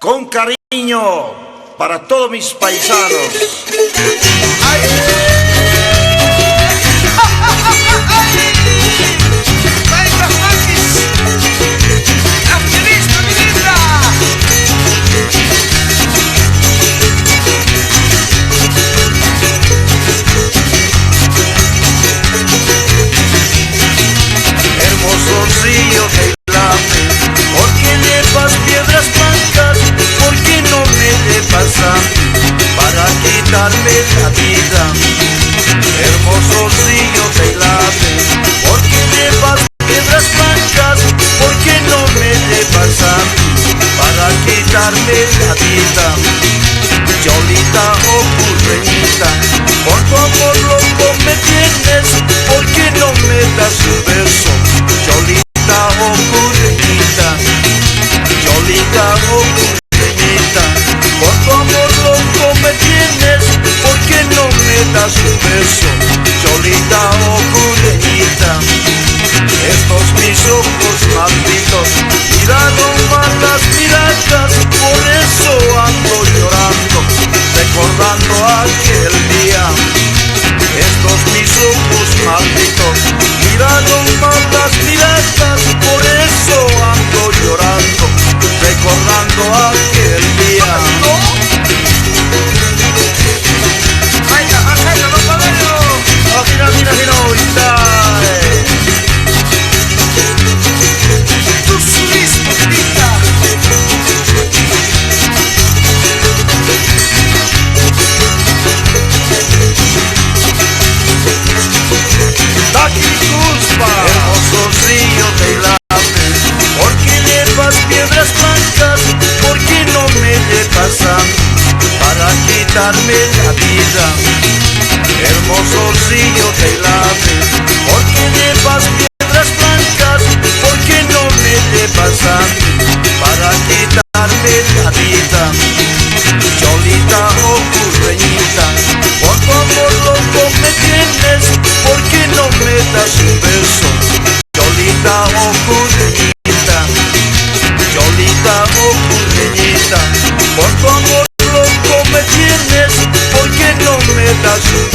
con cariño para todos mis paisanos. Hermoso río de Ilave, ¿por qué llevas piedras blancas? ¿Por qué no me llevas a mí para quitarme la vida? Hermoso río de Ilave, ¿por qué llevas piedras blancas? ¿Por qué no me llevas a mí para quitarme la vida? Cholita o curreñita, por tu amor loco me tienes, ¿por qué no me das un beso? Cholita o curreñita, Cholita o curreñita, por tu amor loco me tienes, ¿por qué no me das un beso? Cholita o curreñita. Estos mis ojos malditos miraron malas miradas, por eso ando llorando, recordando aquel día. Estos mis ojos malditos miraron malas miradas, por eso ando llorando, recordando aquel día. Hermoso río de Ilave, ¿por qué llevas piedras blancas? ¿Por qué no me llevas a mí para quitarme la vida? Hermoso río de Ilave, ¿por qué llevas piedras blancas? ¿Por qué no me llevas a mí para quitarme la vida? Cholita o curreñita, por tu amor loco me tienes, ¿por qué no me das un beso? Cholita o curreñita, Cholita o curreñita, por tu amor loco me tienes, ¿por qué no me das un